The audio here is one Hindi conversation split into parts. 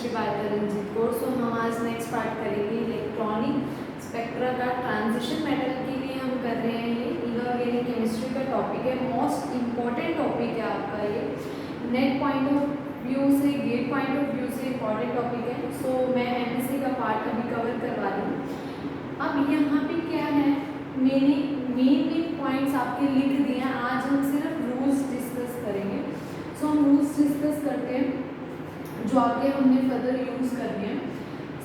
Chemistry by Taranjeet Kaur. So हम आज नेक्स्ट पार्ट करेंगे इलेक्ट्रॉनिक स्पेक्ट्रा का। ट्रांजिशन मेटल के लिए हम कर रहे हैं ये इनऑर्गेनिक केमिस्ट्री का टॉपिक है, मोस्ट इम्पॉर्टेंट टॉपिक है आपका ये। नेट पॉइंट ऑफ व्यू से, गेट पॉइंट ऑफ व्यू से इम्पॉर्टेंट टॉपिक है। सो मैं एमएससी का पार्ट अभी कवर करवा रही हूँ। अब यहाँ पे क्या है, मैंने मेन पॉइंट्स आपके लिख दिए हैं। आज हम सिर्फ रूल्स डिस्कस करेंगे। सो हम रूल्स डिस्कस करते हैं जो आगे हमने फर्दर यूज करने हैं।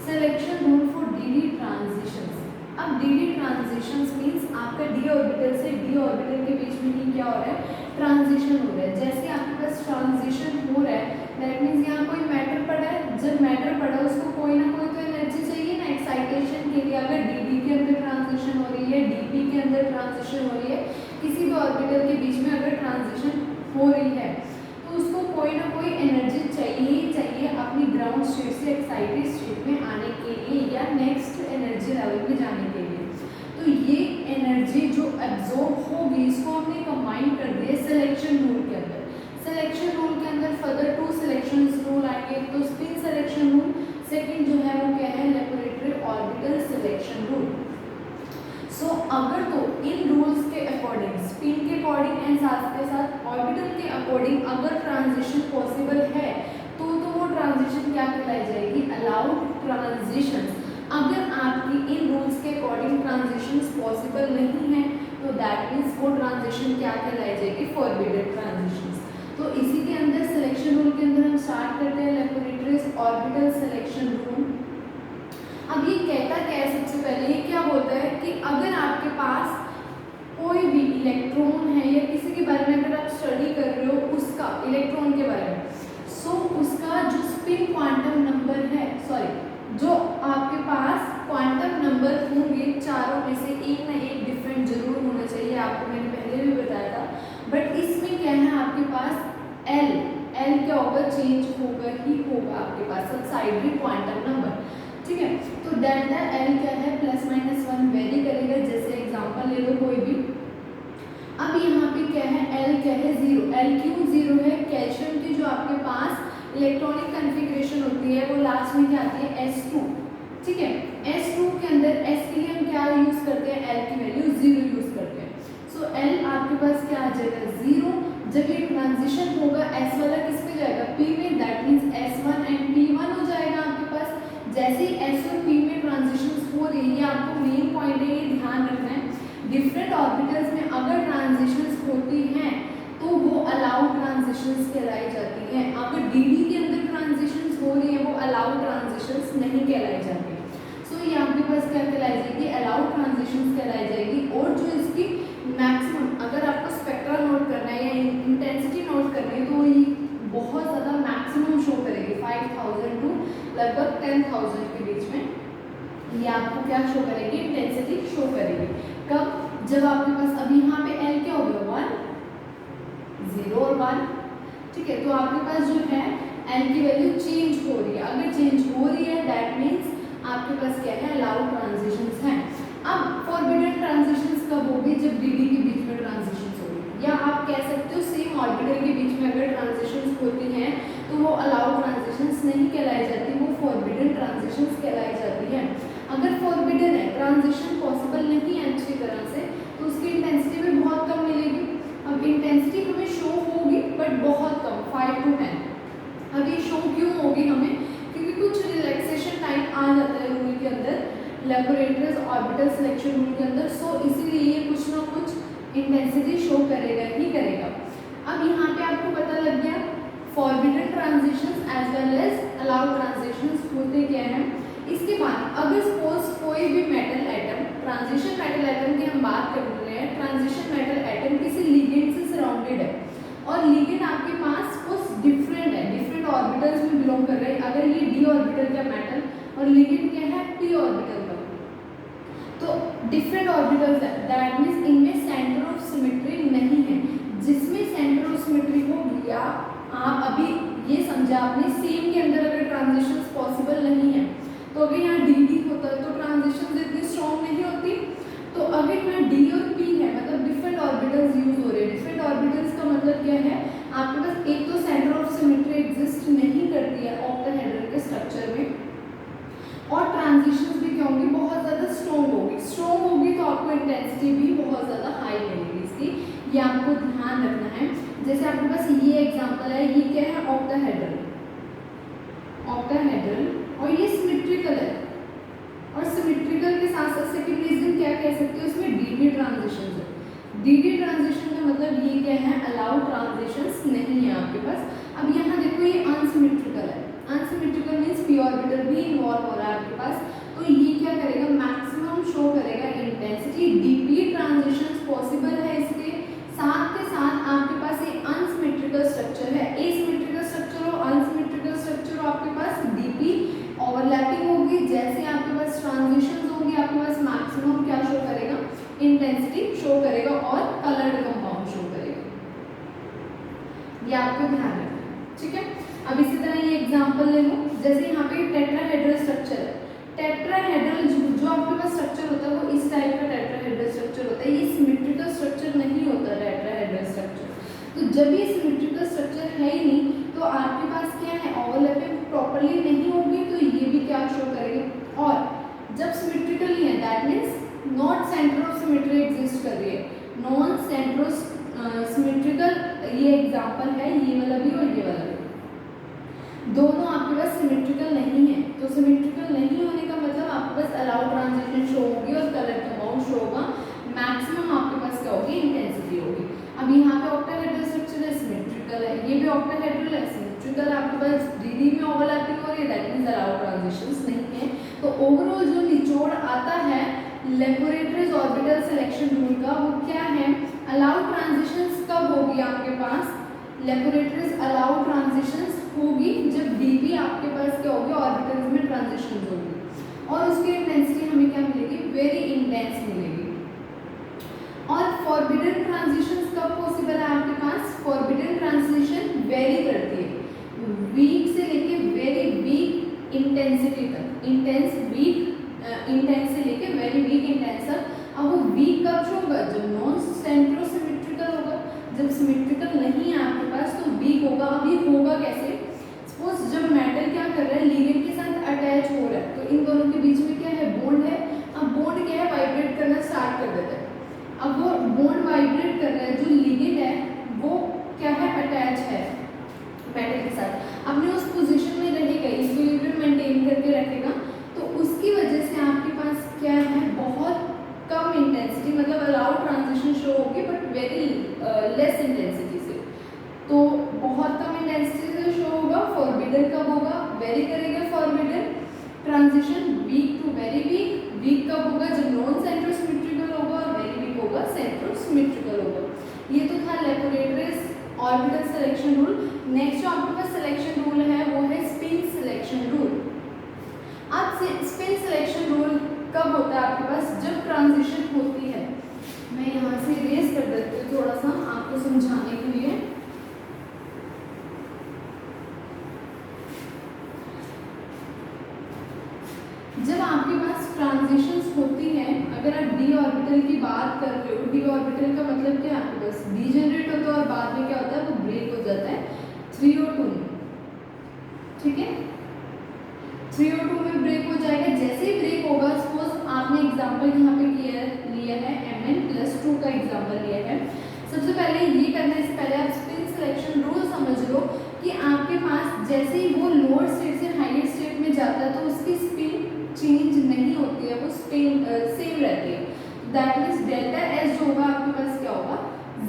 Selection rule for D transitions. अब डी ट्रांजिशंस मींस आपका डी ऑर्बिटल से डी ऑर्बिटल के बीच में ही क्या हो रहा है, ट्रांजिशन हो रहा है। जैसे आपके पास ट्रांजिशन हो रहा है, दैट मींस यहाँ कोई मैटर पड़ा है। जब मैटर पड़ा उसको कोई ना कोई तो एनर्जी चाहिए ना एक्साइटेशन के लिए। अगर डी के अंदर ट्रांजिशन हो रही है, डी के अंदर ट्रांजिशन हो रही है, किसी भी ऑर्बिटल के बीच में अगर ट्रांजिशन हो रही है तो उसको कोई ना कोई एनर्जी चाहिए ही चाहिए अपनी ग्राउंड स्टेट से एक्साइटेड स्टेट में आने के लिए या नेक्स्ट एनर्जी लेवल में जाने के लिए। तो ये एनर्जी जो एब्जॉर्ब होगी इसको हमने कंबाइन कर दिया सिलेक्शन रूल के अंदर। सिलेक्शन रूल के अंदर फर्दर 2 सिलेक्शन रूल आएंगे। तो स्पिन सिलेक्शन रूल, सेकंड जो है वो क्या है, लैबोरेटरी ऑर्बिटल सिलेक्शन रूल। सो अगर तो इन रूल्स के अकॉर्डिंग, स्पिन के अकॉर्डिंग एंड साथ के साथ ऑर्बिटल के अकॉर्डिंग अगर ट्रांजिशन पॉसिबल है तो वो ट्रांजिशन क्या कहलाई जाएगी, अलाउड ट्रांजिशन। अगर आपकी इन रूल्स के अकॉर्डिंग ट्रांजिशंस पॉसिबल नहीं है तो दैट मीन्स वो ट्रांजिशन क्या कहलाई जाएगी, फॉरबिडन ट्रांजिशंस। तो इसी के अंदर सिलेक्शन रूल के अंदर हम स्टार्ट करते हैं लैबोरेटरी ऑर्बिटल सिलेक्शन रूल। अब ये कहता क्या है, सबसे पहले ये क्या बोलता है कि अगर आपके पास कोई भी इलेक्ट्रॉन है या किसी के बारे में अगर आप स्टडी कर रहे हो उसका, इलेक्ट्रॉन के बारे में, सो उसका जो स्पिन क्वांटम नंबर है, सॉरी जो आपके पास क्वांटम नंबर होंगे चारों में से एक ना एक डिफरेंट जरूर होना चाहिए। आपको मैंने पहले भी बताया था। बट इसमें क्या है, आपके पास एल क्या होगा, चेंज होगा ही होगा आपके पास सबसाइडरी क्वांटम नंबर, ठीक है। तो डेल्टा एल क्या है, ±1 वेरी करेगा। जैसे एग्जांपल ले लो कोई भी। अब यहाँ पे क्या है, एल क्या है, 0। एल क्यों 0 है, कैल्शियम की जो आपके पास इलेक्ट्रॉनिक कन्फिग्रेशन होती है वो लास्ट में क्या आती है, S2, ठीक है। S2 के अंदर S के लिए हम क्या यूज करते हैं, एल की वैल्यू 0 यूज करते हैं। सो एल आपके पास क्या आ जाएगा, 0। जब ये ट्रांजिशन होगा S वाला किस पे जाएगा, P में, that means S1 and P1 हो जाएगा आपके पास। जैसे ही S और P में ट्रांजिशंस हो रही है, आपको मेन पॉइंट है ये ध्यान रखना है, डिफरेंट ऑर्बिटल्स में अगर ट्रांजिशंस होती हैं तो वो अलाउड ट्रांजिशंस कहलाई जाती हैं। अगर डी के अंदर ट्रांजिशंस हो रही है वो अलाउड ट्रांजिशंस नहीं कहलाई जाती। सो ये आपके पास क्या कहलाई जाएगी, अलाउड ट्रांजिशंस कहलाई जाएगी। और जो इसकी मैक्सिमम, अगर आपको स्पेक्ट्रा नोट करना है या इंटेंसिटी नोट करनी है तो ये बहुत ज़्यादा मैक्सिमम शो करेगी, 5000 टू लगभग 10,000 के बीच में ये आपको क्या शो करेगी, इंटेंसिटी शो करेगी। कब, जब आपके पास अभी यहाँ पे एल क्या हो गया, 1, 0 और 1, ठीक है। तो आपके पास जो है एल की वैल्यू चेंज हो रही है। अगर चेंज हो रही है दैट मीन्स आपके पास क्या है, अलाउड ट्रांजिशंस हैं। अब फॉरबिडन ट्रांजिशंस कब होगी, जब डी के बीच में ट्रांजिशंस होगी, या आप कह सकते हो सेम ऑर्बिटल के बीच में अगर ट्रांजिशंस होती हैं तो वो अलाउड ट्रांजिशंस नहीं कहलाई जाती, वो फॉरबिडन ट्रांजिशंस कहलाई जाती हैं। अगर फॉरबिडन है, ट्रांजिशन पॉसिबल नहीं है अच्छी तरह से, तो उसकी इंटेंसिटी भी बहुत कम मिलेगी। अब इंटेंसिटी हमें शो होगी बट बहुत कम, 5 to 10। अब ये शो क्यों होगी हमें, क्योंकि कुछ रिलैक्सेशन टाइम आ जाता है रूल के अंदर, लैबोरेटरी ऑर्बिटल सिलेक्शन रूल के अंदर। सो इसीलिए ये कुछ ना कुछ इंटेंसिटी शो करेगा ही करेगा। अब यहाँ पे आपको पता लग गया forbidden transitions as well as allowed transitions होते क्या हैं। इसके बाद अगर सपोज कोई भी metal atom, transition metal atom की हम बात कर रहे हैं, ट्रांजिशन मेटल एटम किसी लिगेंड से सराउंडेड है और लिगेंड आपके पास कुछ डिफरेंट है, डिफरेंट ऑर्बिटल्स में बिलोंग कर रहे हैं। अगर ये डी ऑर्बिटल का मेटल और लिगेंड क्या है, पी ऑर्बिटल का, तो डिफरेंट ऑर्बिटल्स है, दैट मीन्स इनमें सेंटर ऑफ सिमेट्री नहीं है। जिसमें सेंटर ऑफ सिमेट्री होगी, या आप अभी ये समझा आपने, सेम के अंदर अगर ट्रांजिशंस पॉसिबल नहीं है तो अगर यहाँ डी होता है तो ट्रांजिशन इतनी स्ट्रॉन्ग नहीं होती। तो अगर यहाँ डी और पी है, मतलब डिफरेंट ऑर्बिटल्स यूज हो रहे हैं। डिफरेंट ऑर्बिटल्स का मतलब क्या है, आपके पास एक तो सेंटर ऑफ सिमेट्री एग्जिस्ट नहीं करती है ऑक्टाहेड्रल के स्ट्रक्चर इंटेंसिटी भी बहुत ज़्यादा हाई मिलेगी इसकी, ये आपको ध्यान रखना है। जैसे आपके पास ये एग्जांपल है, ये क्या है, ऑक्टाहेड्रल, ऑक्टाहेड्रल, और ये सिमेट्रिकल है, और सिमेट्रिकल के साथ साथ सेकंड रीजन क्या कह सकते हो इसमें, डीडी ट्रांजिशन है। डीडी ट्रांजिशन का मतलब ये क्या है, अलाउड ट्रांजिशंस नहीं है आपके पास। अब यहाँ देखो ये अनसिमेट्रिकल है, अनसिमेट्रिकल मीन्स पी ऑर्बिटल भी इन्वॉल्व हो रहा है आपके पास, तो ये क्या करेगा, मैक्सिमम शो करेगा इंटेंसिटी। डीपी ट्रांजिशंस पॉसिबल है इसके साथ के साथ आपके पास ये अनसिमेट्रिकल स्ट्रक्चर है, एसिमेट्रिकल स्ट्रक्चर और अनसिमेट्रिकल स्ट्रक्चर आपके पास डीपी ओवरलैपिंग होगी, जैसे आपके पास ट्रांजिशंस होंगी आपके पास मैक्सिमम क्या शो करेगा, इंटेंसिटी शो करेगा और कलर्ड कंपाउंड शो करेगा, ये आपको ध्यान रखना है, ठीक है। अब इसी तरह ये एग्जांपल ले लो, जैसे यहाँ पे टेट्राहेड्रल स्ट्रक्चर है, टेट्राहेड्रल जो आपके पास स्ट्रक्चर होता है वो इस टाइप का टेट्राहेड्रल स्ट्रक्चर होता है, ये सिमेट्रिकल स्ट्रक्चर नहीं होता टेट्राहेड्रल स्ट्रक्चर। तो जब ये सिमेट्रिकल स्ट्रक्चर है ही नहीं तो आपके पास क्या है, ओवरलैपिंग प्रॉपर्ली नहीं होगी, तो ये भी क्या शो करेगी। और जब सिमेट्रिकल ही है that means not centre of symmetry exist कर रही है, नॉन सेंटर सिमेट्रिकल, ये एग्जांपल है ये वाला भी और ये वाला भी, दोनों आपके पास सिमेट्रिकल नहीं है। तो सिमेट्रिकल नहीं होने का मतलब आपके पास अलाउड ट्रांजिशन शो होगी और कलर कंपाउंड शो होगा, मैक्सिमम आपके पास क्या होगी, इंटेंसिटी होगी। अब यहाँ पे ऑक्टाहेड्रल स्ट्रक्चर है, सिमेट्रिकल है, ये भी ऑक्टाहेड्रल है, सिमेट्रिकल, आपके पास डीडी में ओवरलैपिंग हो रही है, दैट मींस अलाउड ट्रांजिशंस नहीं है। तो ओवरऑल जो निचोड़ आता है लैबोरेटरीज ऑर्बिटल सिलेक्शन रूल का वो क्या है, अलाउड ट्रांजिशंस कब होगी आपके पास, लैबोरेटरीज अलाउड ट्रांजिशंस होगी जब डीपी आपके पास क्या होगी, ऑर्बिटल्स में ट्रांजिशन होगी, और उसकी इंटेंसिटी हमें क्या मिलेगी, वेरी इंटेंस मिलेगी। और फॉरबिडन ट्रांजिशंस कब पॉसिबल है आपके पास, फॉरबिडन ट्रांजिशन वेरी करती है वीक से लेके वेरी वीक इंटेंसिटी तक, इंटेंस वीक इंटेंस से लेके वेरी वीक इंटेंस तक। अब वो वीक कब होगा, जब नॉन सेंट्रो सिमेट्रिकल होगा, जब सिमेट्रिकल नहीं है आपके पास तो वीक होगा। अब ये होगा कैसे, सपोज जब मेटल क्या कर रहा है, लिगेंड के साथ अटैच हो रहा है, तो इन दोनों के बीच में क्या है, बॉन्ड है। अब बॉन्ड क्या है, वाइब्रेट करना स्टार्ट कर देता है। अब वो बॉन्ड वाइब्रेट कर रहा है, जो लिगेंड है वो क्या है, अटैच है मेटल के साथ, अपने उस पोजीशन में रहेगा, इक्विलिब्रियम मेंटेन करके रखेगा। तो उसकी वजह से आपके पास क्या है, बहुत कम इंटेंसिटी, मतलब अलाउड ट्रांजिशन शो होगी बट वेरी लेस इंटेंसिटी से, तो बहुत कम इंटेंसिटी से शो होगा। फॉरबिडन कब होगा, वेरी करेगा forbidden transition, weak to very weak. Weak कब होगा, जब नॉन सेंट्रो सिमेट्रिकल होगा, और वेरी वीक होगा सेंट्रो सिमेट्रिकल होगा। ये तो था laboratories orbital selection rule. Next जो आपके पास सिलेक्शन रूल है वो है स्पिन सिलेक्शन रूल। अब स्पिन सिलेक्शन रूल कब होता है आपके पास, जब ट्रांजिशन होती है। मैं यहाँ से इरेज कर देती हूँ थोड़ा सा आपको समझाने के लिए। जब आपके पास ट्रांजिशंस होती हैं, अगर आप डी ऑर्बिटल की बात कर रहे हो, डी ऑर्बिटल का मतलब क्या है, आपके पास डी जनरेट होता है और बाद में क्या होता है, वो ब्रेक हो जाता है 3O2 में, ठीक है। 3O2 में ब्रेक हो जाएगा। जैसे ही ब्रेक होगा, सपोज आपने एग्जांपल यहाँ पे लिया है Mn+2 का एग्जांपल लिया है। सबसे पहले ये करने से पहले आप स्पिन सिलेक्शन रूल समझ लो कि आपके पास जैसे ही वो लोअर स्टेट से हायर स्टेट में जाता है तो उसकी स्पिन चेंज नहीं होती है, वो स्पिन सेम रहती है। दैट मीन्स डेल्टा एस जो होगा आपके पास क्या होगा,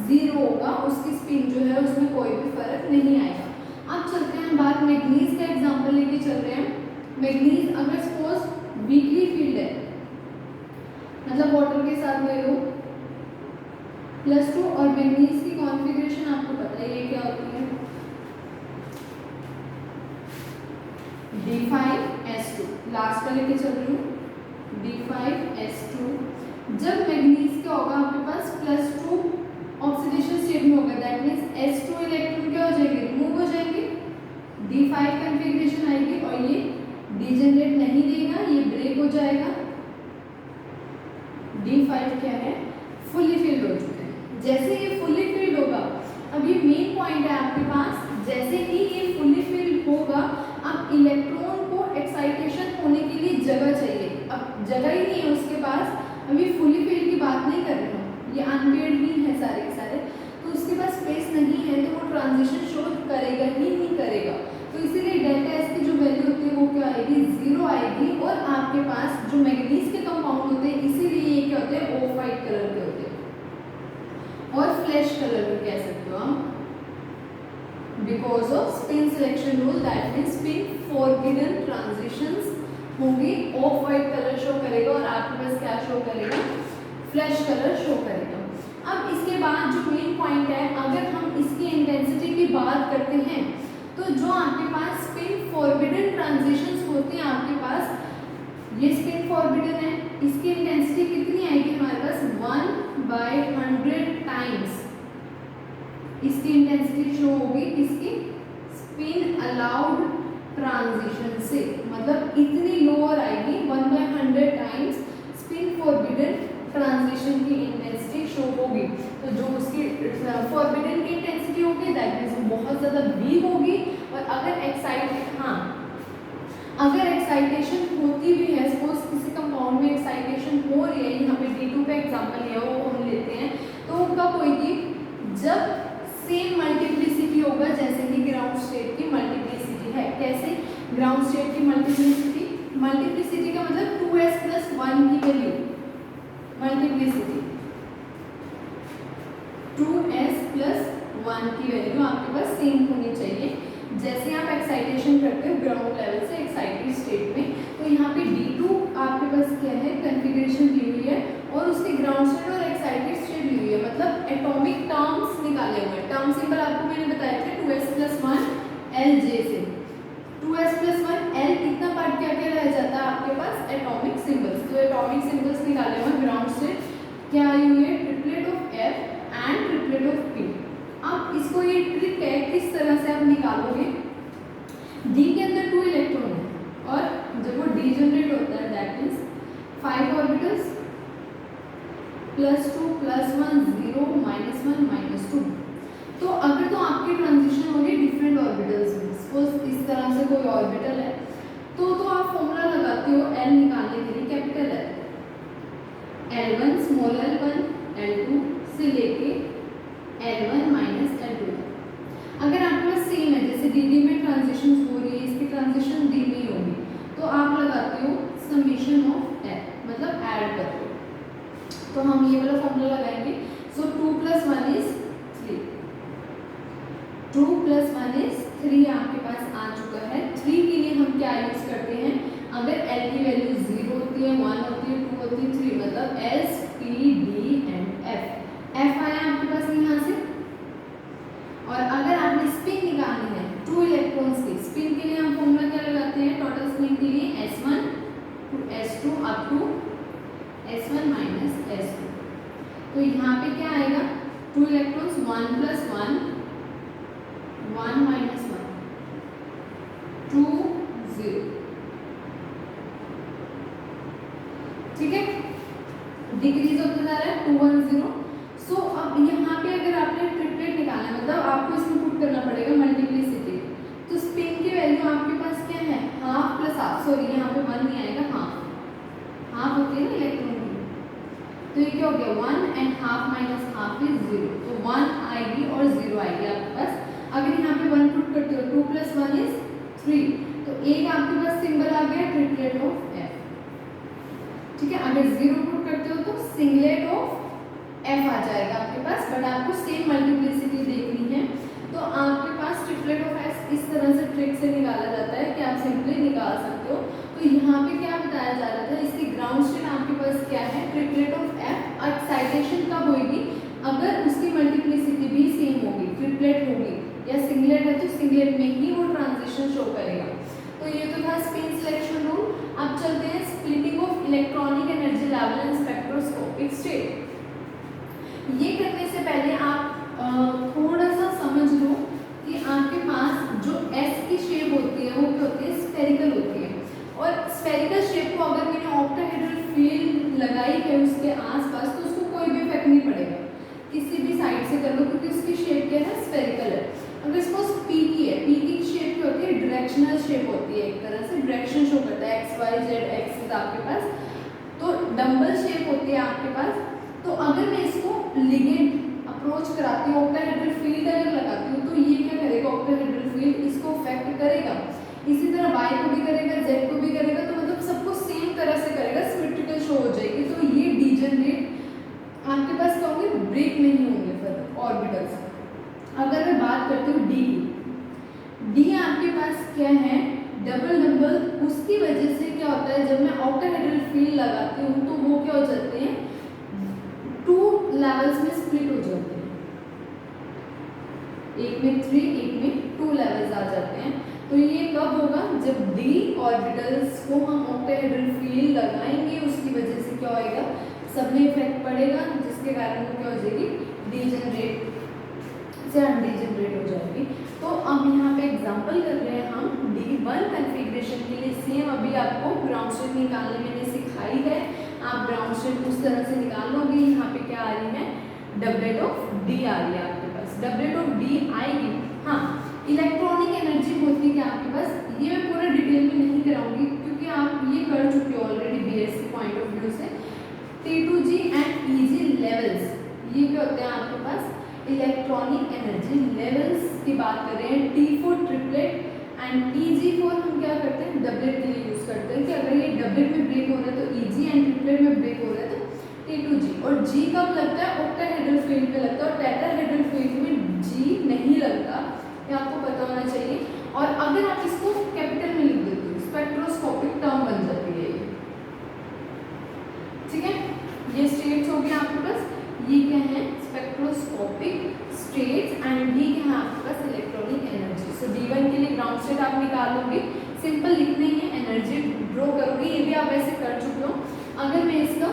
0 होगा, उसकी स्पिन जो है उसमें कोई भी फर्क नहीं आएगा। अब चलते हैं बात मैग्नीज का एग्जांपल लेके चल रहे हैं। मैग्नीज अगर सपोज वीकली फील्ड है, मतलब वाटर के साथ ले लो +2, और मैग्नीज की कॉन्फ़िगरेशन आपको पता है ये क्या होती है, D5S2, लास्ट का लेके चल रही हूँ, D5S2। जब मैग्नीज क्या होगा आपके पास +2 ऑक्सीडेशन स्टेट में होगा, दैट मीन्स S2 इलेक्ट्रॉन क्या हो जाएंगे, रिमूव हो जाएंगे, D5 कॉन्फ़िगरेशन आएगी और ये डीजनरेट नहीं देगा, ये ब्रेक हो जाएगा। D5 क्या है, फुली फिल्ड हो चुका है। जैसे ये फुली फिल्ड होगा, अब ये मेन पॉइंट है आपके पास, जैसे ही ये फुली फिल्ड होगा, अब इलेक्ट्रॉन को एक्साइटेशन होने के लिए जगह चाहिए। अब जगह ही नहीं है उसके पास, अभी फुली फिल्ड की बात नहीं कर रही हूँ, ये अनपेड ही है सारे के सारे, तो उसके पास स्पेस नहीं है तो वो ट्रांजिशन शो करेगा ही नहीं करेगा। तो इसीलिए डेल्टा एस की जो वैल्यू होती है वो क्या आएगी, 0 आएगी। और आपके पास जो मैग्नीज के कंपाउंड होते हैं इसीलिए ये क्या होते हैं, ऑफ वाइट कलर के होते हैं और फ्लैश कलर के कह सकते हो आप, because off spin selection rule, that means spin forbidden transitions होंगी, ऑफ वाइट कलर शो करेगा और आपके पास क्या शो करेगा, फ्लैश कलर शो करेगा। अब इसके बाद जो मेन पॉइंट है, अगर हम इसकी इंटेंसिटी की बात करते हैं तो जो आपके पास स्पिन फॉरबिडन ट्रांजिशंस होते हैं आपके पास, ये स्पिन फॉरबिडन है, इसकी इंटेंसिटी कितनी आएगी हमारे पास, 1/100 टाइम्स इसकी इंटेंसिटी शो होगी किसकी, स्पिन अलाउड ट्रांजिशन से, मतलब इतनी लोअर आएगी 1/100 टाइम्स स्पिन फॉरबिडन ट्रांजिशन की इंटेंसिटी शो होगी। तो जो उसकी फॉरबिडन की इंटेंसिटी होगी दैट मींस बहुत ज़्यादा वीक होगी। और अगर अगर एक्साइटेशन होती भी है, सपोज किसी कंपाउंड में एक्साइटेशन हो रही है, यहाँ पे D2 का एग्जांपल लिया वो हम लेते हैं, तो कब होगी, जब सेम मल्टीप्लिसिटी होगा जैसे कि ग्राउंड स्टेट की मल्टीप्लिसिटी है। कैसे ग्राउंड स्टेट की मल्टीप्लिसिटी, मल्टीप्लिसिटी का मतलब 2s + 1 की वैल्यू, मल्टीप्लिसिटी 2s + 1 की वैल्यू आपके पास सेम होनी चाहिए। जैसे आप एक्साइटेशन करते हो ग्राउंड लेवल से एक्साइटेड स्टेट में, तो यहाँ पे D2 आपके पास क्या है, कन्फिग्रेशन दी हुई है और उसके ग्राउंड स्टेट और एक्साइटेड स्टेट दी हुई है, मतलब एटॉमिक टर्म्स निकाले हुए हैं। टर्म सिंबल आपको मैंने बताए थे 2s + 1 Lj से, 2s + 1 L कितना पार्ट क्या क्या रह जाता है आपके पास, एटॉमिक सिंबल्स। तो एटॉमिक सिंबल्स निकाले हुए ग्राउंड स्टेट क्या आई हुई है, triplet of F and triplet of P। अब इसको ये ट्रिक है, किस तरह से आप निकालोगे, D के अंदर 2 इलेक्ट्रॉन है और जब वो डीजनरेट होता है दैट मींस 5 ऑर्बिटल्स +2 +1 0 -1 -2। तो अगर तो आपकी ट्रांजिशन हो रही है डिफरेंट ऑर्बिटल्स में, सपोज इस तरह से कोई ऑर्बिटल है, तो आप फॉर्मूला लगाते हो L निकालने के लिए, capital L1 small l1 L2 से लेके L1 - L2। अगर आपके पास सेम है, जैसे dd में ट्रांजिशन हो रही है, इसकी ट्रांजिशन d में ही होगी, तो आप लगाते हो समेशन ऑफ f, मतलब ऐड करते हो। तो हम ये वाला फॉर्मूला लगाएंगे। सो 2 + 1 = 3, 2 + 1 = 3 आपके पास आ चुका है। 3 के लिए हम क्या यूज करते हैं, अगर L की वैल्यू 0 होती है, 1 होती है, 2 होती है, 3, मतलब S P D and F। F आया आपके पास यहाँ से। और अगर आपने स्पिन निकालनी है 2 इलेक्ट्रॉन्स की, स्पिन के लिए हम फॉर्मूला क्या लगाते हैं, टोटल स्पिन के लिए S1 to S2 up to S1 - S2। तो यहाँ पे क्या आएगा, 2 इलेक्ट्रॉन्स 1 + 1 1 - 1 2 0, ठीक है, डिक्रीज होता जा रहा है 2 1 0। सो अब यहाँ पे अगर आपने ट्रिपलेट निकालना है, मतलब आपको इसमें पुट करना पड़ेगा मल्टीप्लिसिटी, तो स्पिन की वैल्यू आपके पास क्या है, हाफ + हाफ, सॉरी यहाँ पे 1 नहीं आएगा, हाफ होती है ना इलेक्ट्रॉन की, तो ये क्या हो गया 1 and हाफ - हाफ = 0, तो 1 आएगी और 0 आएगी आपके पास। अगर यहाँ पे 1 पुट करते हो 2 + 1 = 3, तो एक आपके पास सिंबल आ गया ट्रिपलेट ऑफ F, ठीक है। अगर 0 पुट करते हो तो सिंगलेट ऑफ F आ जाएगा आपके पास, बट आपको सेम मल्टीप्लिसिटी देखनी है, तो आपके पास ट्रिपलेट ऑफ S इस तरह से ट्रिक से निकाला जाता है कि आप सिंपली निकाल सकते हो। तो यहाँ पे क्या बताया जा रहा था, इसकी ग्राउंड स्टेट आपके पास क्या है, ट्रिपलेट ऑफ F। एक्साइटेशन कब होगी, अगर उसकी मल्टीप्लिसिटी भी सेम होगी, ट्रिपलेट होगी, या सिंगलेट है तो सिंगलेट में ही वो ट्रांजिशन शो करेगा। तो ये तो था स्पिन सिलेक्शन रूल। अब चलते हैं splitting of electronic energy level and spectroscopic state. ये करने से पहले आप थोड़ा सा समझ लो कि आपके पास जो S की शेप होती है वो क्या होती है, स्फेरिकल होती है। और स्फेरिकल शेप को अगर मैंने ऑक्टाहेड्रल फील्ड लगाई है उसके आसपास, तो उसको कोई भी इफेक्ट नहीं पड़ेगा, किसी भी साइड से कर लो, क्योंकि उसकी शेप क्या है, स्फेरिकल है। अगर सपोज P की है, P की शेप क्या होती है, डायरेक्शनल शेप होती है, एक तरह से डायरेक्शन शो करता है, x y z एक्सिस आपके पास तो डंबल शेप होती है आपके पास। तो अगर मैं इसको लिगेंड अप्रोच कराती हूँ, ऑक्टाहेड्रल फील्ड अगर लगाती हूँ, तो ये क्या करेगा, ऑक्टाहेड्रल फील्ड इसको अफेक्ट करेगा। इसी तरह वाई को भी करेगा, जेड को भी करेगा, तो मतलब सबको सेम तरह से करेगा, सिमेट्रिकल शो हो जाएगी। तो ये डीजनरेट आपके पास क्या होंगे, ब्रेक नहीं होंगे फिर ऑर्बिटल्स। अगर मैं बात करती हूँ डी की, डी आपके पास क्या है, डबल डंबल। उसकी वजह से क्या होता है, जब मैं ऑक्टाहेड्रल फील्ड लगाती हूँ तो वो क्या हो जाते हैं, 2 लेवल्स में स्प्लिट हो जाते हैं, एक में 3, एक में 2 लेवल्स आ जाते हैं। तो ये कब होगा, जब डी ऑर्बिटल्स को हम ऑक्टाहेड्रल फील्ड लगाएंगे, उसकी वजह से क्या होएगा, सब में इफेक्ट पड़ेगा, जिसके कारण वो क्या हो जाएगी, डीजनरेट से अनडीजनरेट हो जाएगी। तो अब यहाँ पे एग्जांपल कर रहे हैं हम D1 कॉन्फ़िगरेशन के लिए। सेम अभी आपको ग्राउंड स्टेट निकालने मैंने सिखाई है, आप ग्राउंड स्टेट उस तरह से निकाल लोगे। यहाँ पे क्या आ रही है, डबलेट ऑफ डी आ रही है आपके पास, डबलेट ऑफ डी आएगी। हाँ, इलेक्ट्रॉनिक एनर्जी होती है आपके पास, ये मैं पूरा डिटेल में नहीं कराऊंगी क्योंकि आप ये कर चुके हो already BSc point of view से। T2G एंड EG लेवल्स, ये क्या होते हैं आपके पास, इलेक्ट्रॉनिक एनर्जी लेवल्स की बात कर रहे हैं। T4 ट्रिपलेट एंड EG4 हम क्या करते हैं, डबलेट के लिए यूज करते हैं कि अगर ये डबलेट में ब्रेक हो रहा है तो EG एंड ट्रिपलेट में ब्रेक हो रहा है तो T2G। और G कब लगता है, ऑक्टाहेड्रल फील्ड पे लगता है, और टेट्राहेड्रल फील्ड में G नहीं लगता, ये आपको पता होना चाहिए। और अगर आप इसको कैपिटल में लिख देते हो, स्पेक्ट्रोस्कोपिक टर्म बन जाती है ये, ठीक है। ये स्टेट्स हो गया आपके पास, ये क्या है, स्पेक्ट्रोस्कोपिक स्टेट्स, एंड ये क्या है आपके पास, इलेक्ट्रॉनिक एनर्जी। सो D1 के लिए ग्राउंड स्टेट आप निकाल लोगे, सिंपल लिखना ही है, एनर्जी ड्रॉ करोगे, ये भी आप ऐसे कर चुके हो। अगर मैं इसका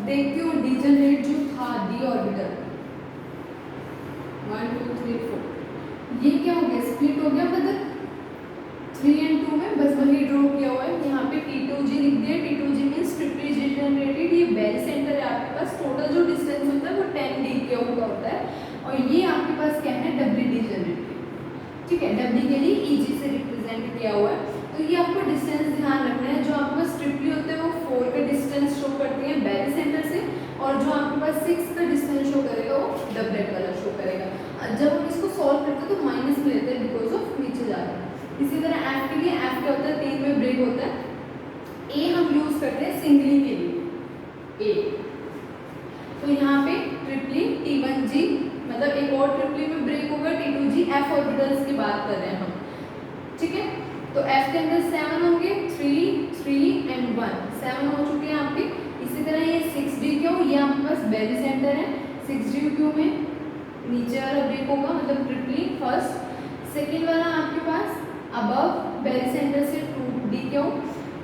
देखती हूँ डीजनरेट जो था डी ऑर्बिटल 1 2 3 4, ये क्या हो गया, स्प्लिट हो गया, मतलब 3 और 2 में बस वही ड्रॉ किया हुआ है। यहाँ पे T2G लिख दिया, T2G मीन्स ट्रिपली डीजनरेटेड। ये बेल सेंटर है आपके पास, टोटल जो डिस्टेंस होता है वो 10 डी के ऊपर होता है, और ये आपके पास क्या है, डब्ल्यू डीजनरेटेड, ठीक है। डब्ल्यू के लिए EG से रिप्रेजेंट किया हुआ है। तो ये आपको डिस्टेंस ध्यान रखना है, जो आपके पास ट्रिपली होते हैं वो 4 का डिस्टेंस शो करती है बेल सेंटर से, और जो आपके पास 6 का डिस्टेंस शो करेगा वो डबलेट वाला शो करेगा। जब हम इसको सॉल्व करते हैं तो माइनस में लेते हैं बिकॉज ऑफ नीचे जा रहा है। इसी तरह एफ के लिए, एफ क्या होता है, 3 में ब्रेक होता है। ए हम यूज करते हैं सिंगली के लिए, ए। तो यहाँ पे ट्रिपली T1G, मतलब एक और ट्रिपली में ब्रेक होगा, T2G। एफ ऑर्बिटल्स की बात कर रहे हैं हम, ठीक है। तो एफ के अंदर 7 होंगे, 3 3 एंड 1, 7 हो चुके हैं आपके। इसी तरह ये 6D क्यों, ये आपके पास बेली सेंटर है, 6D क्यों में नीचे वाला ब्रेक होगा, मतलब ट्रिपली फर्स्ट। सेकेंड वाला आपके पास अबव बेली सेंटर से 2D क्यों।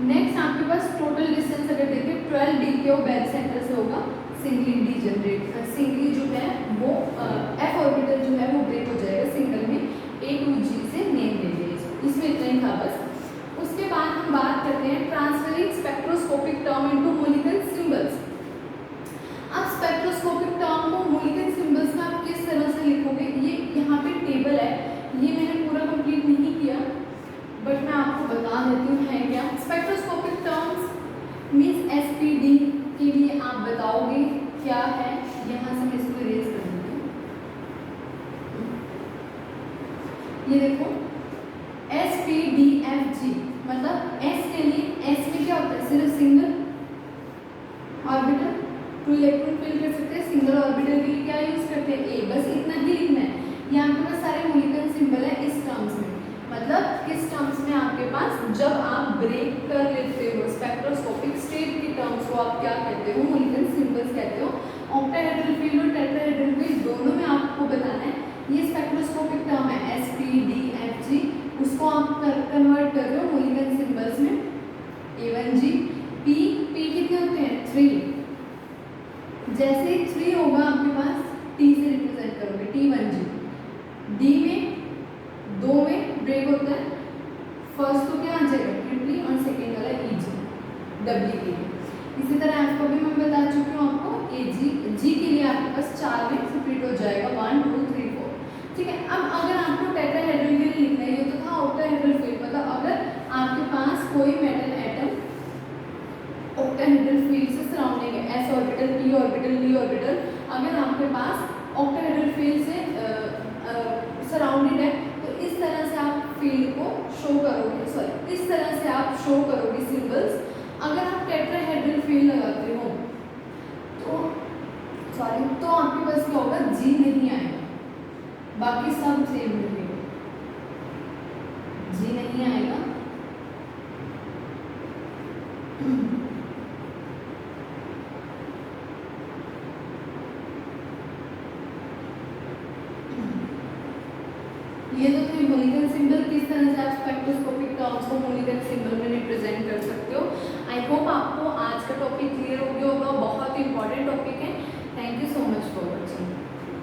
नेक्स्ट आपके पास टोटल डिस्टेंस अगर देखें 12D क्यों बेली सेंटर से होगा, सिंगली डीजनरेट, सिंगली जो है वो एफ ऑर्बिटल जो है वो ब्रेक हो जाएगा सिंगल में, A2G से नेम ले लीजिए, इसमें इतना ही था बस। उसके बाद हम बात करते हैं transferring spectroscopic term into molecular symbols. अब स्पेक्ट्रोस्कोपिक टर्म को मोलिकुलर सिंबल्स में आप किस तरह से लिखोगे, ये यहाँ पे टेबल है, ये मैंने पूरा कंप्लीट नहीं किया बट मैं आपको बता देती हूँ है क्या। स्पेक्ट्रोस्कोपिक टर्म्स मीन्स SPD के लिए आप बताओगे क्या है, यहाँ से मैं इसको इरेज कर देती हूँ। ये देखो SPDFG, मतलब S के लिए, S में क्या होता है, सिर्फ सिंगल ऑर्बिटल, 2 इलेक्ट्रॉन फिल कर सकते हैं। सिंगल ऑर्बिटल के लिए क्या यूज करते हैं, A, बस इतना ही लिखना है। ये आपके पास सारे मोलिकुलर सिंबल है इस टर्म्स में, मतलब किस टर्म्स में आपके पास, जब आप ब्रेक कर लेते हो स्पेक्ट्रोस्कोपिक स्टेट की टर्म्स को आप क्या कहते हो, मोलिकुलर सिंबल्स कहते हो। ऑक्टाहेड्रल फील्ड और टेट्राहेड्रल फील्ड दोनों में आपको बताना है। ये स्पेक्ट्रोस्कोपिक टर्म है SPDFG, उसको आप कन्वर्ट कर रहे हो मोलिकुलर सिंबल्स में, A1G। P कितने होते हैं, 3, जैसे 3 होगा आपके पास T से रिप्रेजेंट करोगे, T1G। D में 2 में ब्रेक होता है, फर्स्ट तो क्या आ जाएगा ट्रिपली, और सेकेंड वाला EG W के लिए। इसी तरह F को भी मैं बता चुकी हूँ आपको, AG। G के लिए आपके पास 4 में स्प्लिट हो जाएगा, 1 2 3 4, ठीक है। अब अगर आपको टेट्राहेड्रल के लिए लिखना है, ये तो था ऑक्टाहेड्रल फील्ड, मतलब अगर आपके पास कोई मेटल एटम ऑक्टाहेड्रल ली ऑर्बिटल अगर आपके पास ऑक्टाहेड्रल फील्ड से सराउंडेड है तो इस तरह से आप फील्ड को शो करोगे, सॉरी इस तरह से आप शो करोगे सिंबल्स। अगर आप टेट्राहेड्रल फील्ड लगाते हो तो आपके पास क्या होगा, जी नहीं आएगा, बाकी सब सेम रहेगा, जी नहीं आएगा। ये तो थे मोलिकुलर सिंबल, किस तरह से आप स्पेक्ट्रोस्कोपिक टर्म्स को मोलिकुलर सिंबल में रिप्रेजेंट कर सकते हो। आई होप आपको आज का टॉपिक क्लियर हो गया होगा, बहुत इंपॉर्टेंट टॉपिक है।